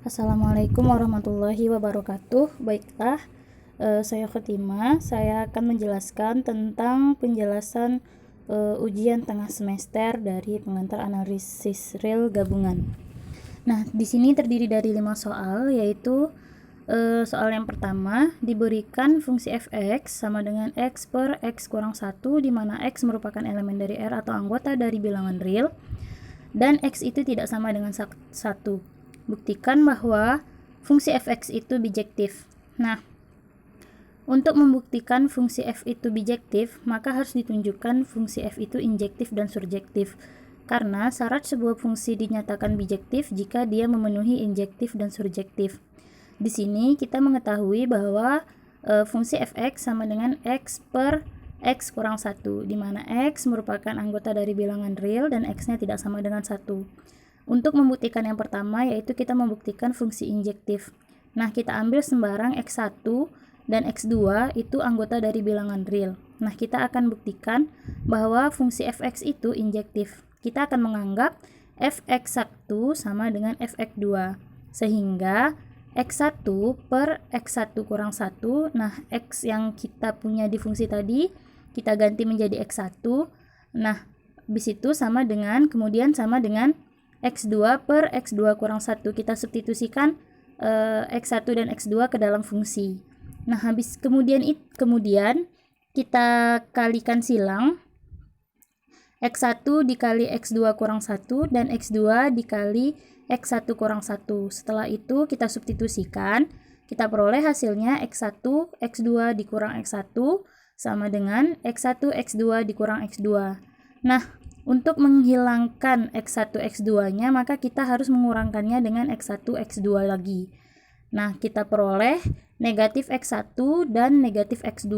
Assalamualaikum warahmatullahi wabarakatuh. Baiklah, saya Khotimah. Saya akan menjelaskan tentang penjelasan ujian tengah semester dari pengantar analisis real gabungan. Nah, di sini terdiri dari 5 soal, yaitu soal yang pertama, diberikan fungsi fx sama dengan x per x kurang 1, di mana x merupakan elemen dari R atau anggota dari bilangan real, dan x itu tidak sama dengan 1. Buktikan bahwa fungsi fx itu bijektif. Nah, untuk membuktikan fungsi f itu bijektif, maka harus ditunjukkan fungsi f itu injektif dan surjektif. Karena syarat sebuah fungsi dinyatakan bijektif jika dia memenuhi injektif dan surjektif. Di sini kita mengetahui bahwa fungsi fx sama dengan x per x kurang 1, di mana x merupakan anggota dari bilangan real dan x-nya tidak sama dengan 1. Untuk membuktikan yang pertama, yaitu kita membuktikan fungsi injektif. Nah, kita ambil sembarang x1 dan x2 itu anggota dari bilangan real. Nah, kita akan buktikan bahwa fungsi fx itu injektif. Kita akan menganggap fx1 sama dengan fx2. Sehingga x1 per x1 kurang 1, nah x yang kita punya di fungsi tadi, kita ganti menjadi x1. Nah, habis itu sama dengan, kemudian sama dengan x2 per x2 kurang 1. Kita substitusikan x1 dan x2 ke dalam fungsi. Nah, habis kemudian kita kalikan silang x1 dikali x2 kurang 1 dan x2 dikali x1 kurang 1. Setelah itu kita substitusikan, kita peroleh hasilnya x1 x2 dikurang x1 sama dengan x1 x2 dikurang x2. Nah, untuk menghilangkan x1 x2-nya, maka kita harus mengurangkannya dengan x1 x2 lagi. Nah, kita peroleh negatif x1 dan negatif x2.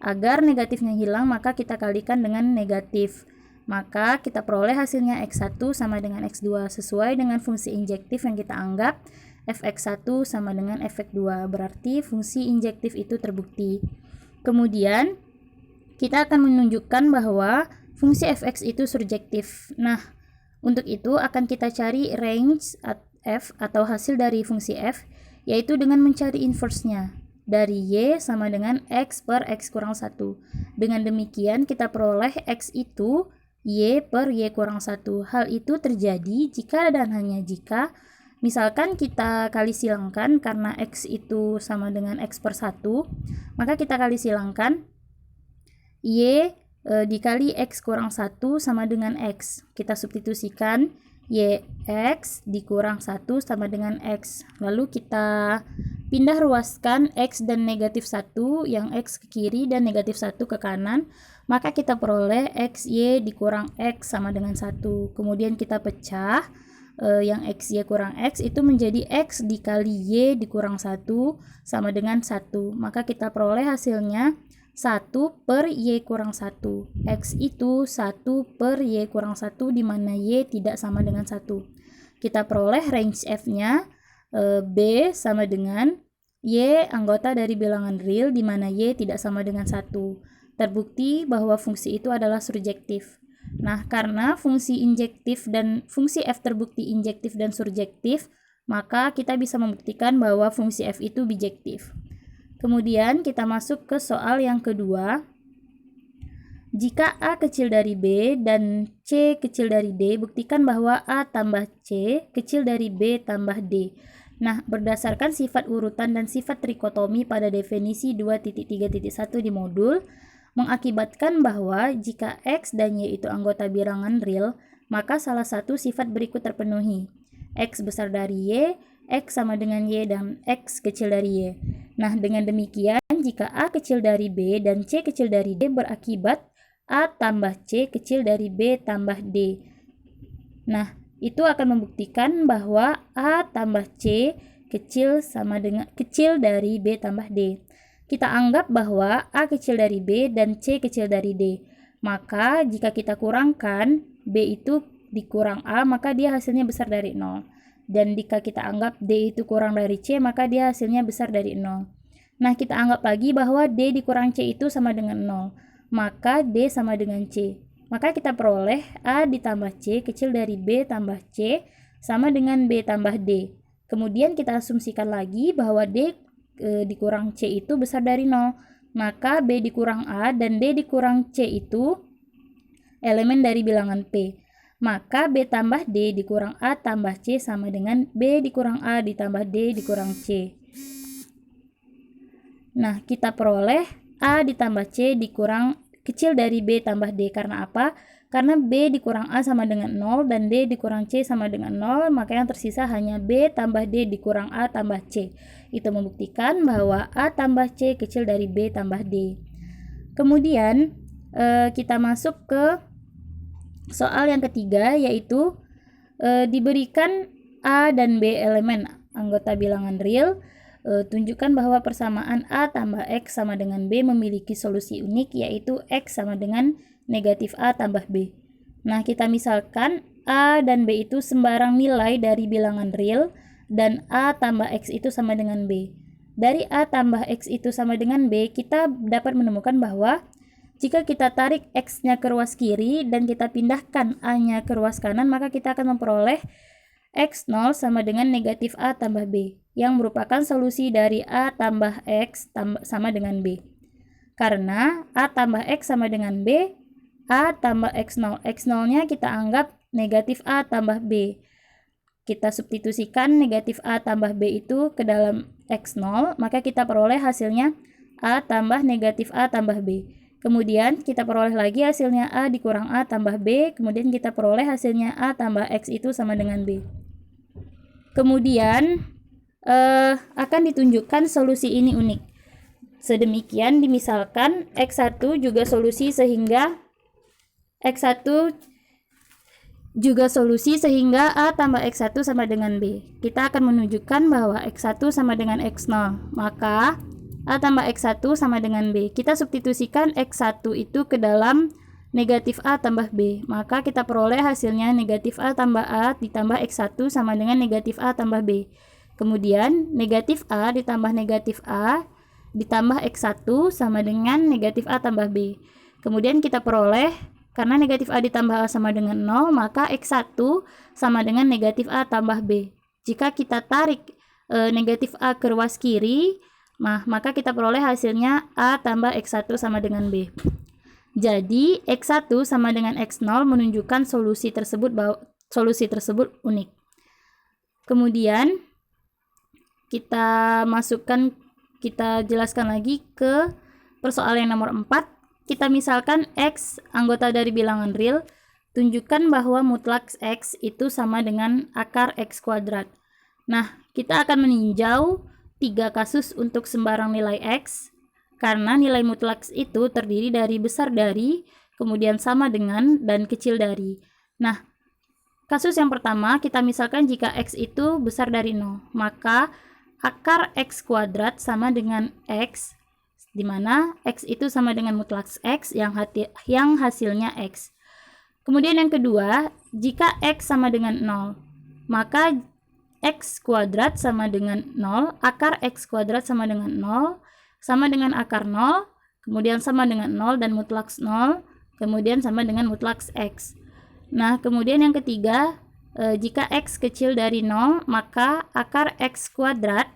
Agar negatifnya hilang, maka kita kalikan dengan negatif. Maka kita peroleh hasilnya x1 sama dengan x2 sesuai dengan fungsi injektif yang kita anggap fx1 sama dengan fx2. Berarti fungsi injektif itu terbukti. Kemudian kita akan menunjukkan bahwa fungsi fx itu surjektif. Nah, untuk itu akan kita cari range f atau hasil dari fungsi f, yaitu dengan mencari inverse-nya dari y sama dengan x per x kurang 1. Dengan demikian kita peroleh x itu y per y kurang 1. Hal itu terjadi jika dan hanya jika misalkan kita kali silangkan, karena x itu sama dengan x per 1, maka kita kali silangkan y dikali x kurang 1 sama dengan x. Kita substitusikan y x dikurang 1 sama dengan x. Lalu kita pindah ruaskan x dan negatif 1, yang x ke kiri dan negatif 1 ke kanan. Maka kita peroleh x y dikurang x sama dengan 1. Kemudian kita pecah yang x y kurang x itu menjadi x dikali y dikurang 1 sama dengan 1. Maka kita peroleh hasilnya 1 per y kurang 1. X itu 1 per y kurang 1, di mana y tidak sama dengan 1. Kita peroleh range f-nya b sama dengan y anggota dari bilangan real, di mana y tidak sama dengan 1. Terbukti bahwa fungsi itu adalah surjektif. Nah, karena fungsi injektif dan fungsi f terbukti injektif dan surjektif, maka kita bisa membuktikan bahwa fungsi f itu bijektif. Kemudian kita masuk ke soal yang kedua. Jika A kecil dari B dan C kecil dari D, buktikan bahwa A tambah C kecil dari B tambah D. Nah, berdasarkan sifat urutan dan sifat trikotomi pada definisi 2.3.1 di modul, mengakibatkan bahwa jika X dan Y itu anggota bilangan real, maka salah satu sifat berikut terpenuhi. X besar dari Y, X sama dengan Y, dan X kecil dari Y. Nah, dengan demikian, jika A kecil dari B dan C kecil dari D, berakibat A tambah C kecil dari B tambah D. Nah, itu akan membuktikan bahwa A tambah C kecil dari B tambah D. Kita anggap bahwa A kecil dari B dan C kecil dari D. Maka, jika kita kurangkan B itu dikurang A, maka dia hasilnya besar dari 0. Dan jika kita anggap D itu kurang dari C, maka dia hasilnya besar dari 0. Nah, kita anggap lagi bahwa D dikurang C itu sama dengan 0. Maka D sama dengan C. Maka kita peroleh A ditambah C kecil dari B tambah C sama dengan B tambah D. Kemudian kita asumsikan lagi bahwa D dikurang C itu besar dari 0. Maka B dikurang A dan D dikurang C itu elemen dari bilangan P. Maka B tambah D dikurang A tambah C sama dengan B dikurang A ditambah D dikurang C. Nah, kita peroleh A ditambah C dikurang kecil dari B tambah D. Karena apa? Karena B dikurang A sama dengan 0 dan D dikurang C sama dengan 0, maka yang tersisa hanya B tambah D dikurang A tambah C. Itu membuktikan bahwa A tambah C kecil dari B tambah D. Kemudian kita masuk ke soal yang ketiga, yaitu diberikan A dan B elemen anggota bilangan real. Tunjukkan bahwa persamaan A tambah X sama dengan B memiliki solusi unik, yaitu X sama dengan negatif A tambah B. Nah, kita misalkan A dan B itu sembarang nilai dari bilangan real dan A tambah X itu sama dengan B. Dari A tambah X itu sama dengan B, kita dapat menemukan bahwa jika kita tarik X-nya ke ruas kiri dan kita pindahkan A-nya ke ruas kanan, maka kita akan memperoleh X0 sama dengan negatif A tambah B, yang merupakan solusi dari A tambah X sama dengan B. Karena A tambah X sama dengan B, A tambah X0. X0-nya kita anggap negatif A tambah B. Kita substitusikan negatif A tambah B itu ke dalam X0, maka kita peroleh hasilnya A tambah negatif A tambah B. Kemudian kita peroleh lagi hasilnya A dikurang A tambah B, kemudian kita peroleh hasilnya A tambah X itu sama dengan B. Kemudian akan ditunjukkan solusi ini unik. Sedemikian dimisalkan X1 juga solusi sehingga A tambah X1 sama dengan B. Kita akan menunjukkan bahwa X1 sama dengan X0, maka A tambah X1 sama dengan B. Kita substitusikan X1 itu ke dalam negatif A tambah B. Maka kita peroleh hasilnya negatif A tambah A ditambah X1 sama dengan negatif A tambah B. Kemudian negatif A ditambah negatif A ditambah X1 sama dengan negatif A tambah B. Kemudian kita peroleh, karena negatif A ditambah A sama dengan 0, maka X1 sama dengan negatif A tambah B. Jika kita tarik negatif A ke ruas kiri, maka kita peroleh hasilnya A tambah X1 sama dengan B. Jadi X1 sama dengan X0 menunjukkan solusi tersebut unik. Kemudian kita jelaskan lagi ke persoalan yang nomor 4. Kita misalkan X anggota dari bilangan real. Tunjukkan bahwa mutlak X itu sama dengan akar X kuadrat. Nah, kita akan meninjau 3 kasus untuk sembarang nilai X, karena nilai mutlak itu terdiri dari besar dari, kemudian sama dengan, dan kecil dari. Nah, kasus yang pertama, kita misalkan jika X itu besar dari 0, maka akar X kuadrat sama dengan X, di mana X itu sama dengan mutlak X yang hasilnya X. Kemudian yang kedua, jika X sama dengan 0, maka X kuadrat sama dengan 0, akar X kuadrat sama dengan 0, sama dengan akar 0, kemudian sama dengan 0 dan mutlak 0, kemudian sama dengan mutlak X. Nah, kemudian yang ketiga, jika X kecil dari 0, maka akar X kuadrat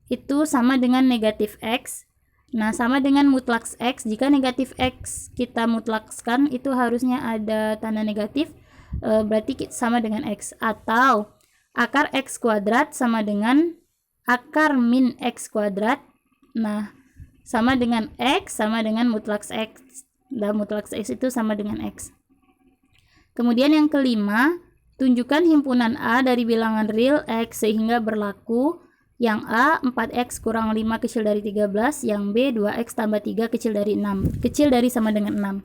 itu sama dengan negatif X. Nah, sama dengan mutlak X, jika negatif X kita mutlakskan, itu harusnya ada tanda negatif, berarti sama dengan X. Atau akar X kuadrat sama dengan akar min X kuadrat. Nah, sama dengan X, sama dengan mutlak X. Dan mutlak X itu sama dengan X. Kemudian yang kelima, tunjukkan himpunan A dari bilangan real X sehingga berlaku. Yang A 4X kurang 5 kecil dari 13, yang B 2X tambah 3 kecil dari 6, kecil dari sama dengan 6.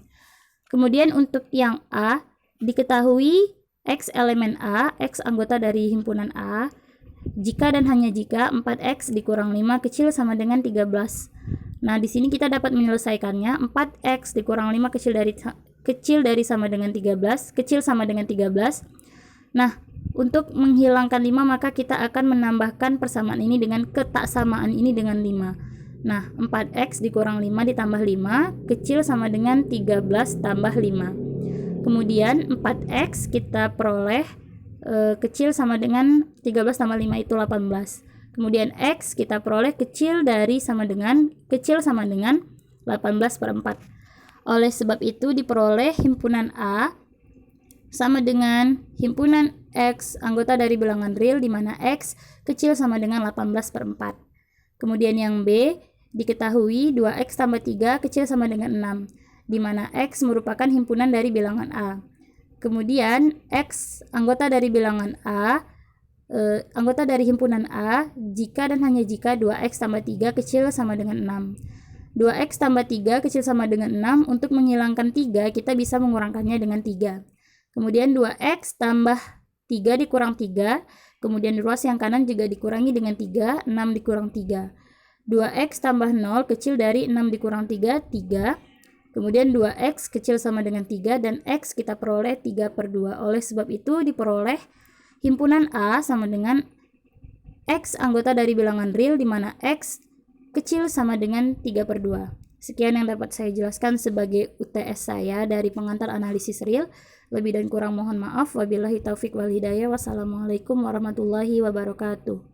Kemudian untuk yang A, diketahui X elemen A, X anggota dari himpunan A, jika dan hanya jika 4X dikurang 5 kecil sama dengan 13. Nah, di sini kita dapat menyelesaikannya. 4X dikurang 5 kecil dari sama dengan 13, kecil sama dengan 13. Nah, untuk menghilangkan 5, maka kita akan menambahkan persamaan ini dengan ketaksamaan ini dengan 5. Nah, 4X dikurang 5 ditambah 5, kecil sama dengan 13 tambah 5. Kemudian 4X kita peroleh kecil sama dengan 13 tambah 5 itu 18. Kemudian X kita peroleh kecil sama dengan 18/4. Oleh sebab itu diperoleh himpunan A sama dengan himpunan X anggota dari bilangan real di mana X kecil sama dengan 18/4. Kemudian yang B diketahui 2X tambah 3 kecil sama dengan 6 di mana X merupakan himpunan dari bilangan A. Kemudian X anggota dari bilangan A anggota dari himpunan A jika dan hanya jika 2X tambah 3 kecil sama dengan 6. 2X tambah 3 kecil sama dengan 6, untuk menghilangkan 3 kita bisa mengurangkannya dengan 3. Kemudian 2X tambah 3 dikurang 3, kemudian ruas yang kanan juga dikurangi dengan 3, 6 dikurang 3. 2X tambah 0 kecil dari 6 dikurang 3, 3. Kemudian 2X kecil sama dengan 3 dan X kita peroleh 3/2. Oleh sebab itu diperoleh himpunan A sama dengan X anggota dari bilangan real di mana X kecil sama dengan 3/2. Sekian yang dapat saya jelaskan sebagai UTS saya dari pengantar analisis real. Lebih dan kurang mohon maaf. Wabillahi taufik wal hidayah. Wassalamualaikum warahmatullahi wabarakatuh.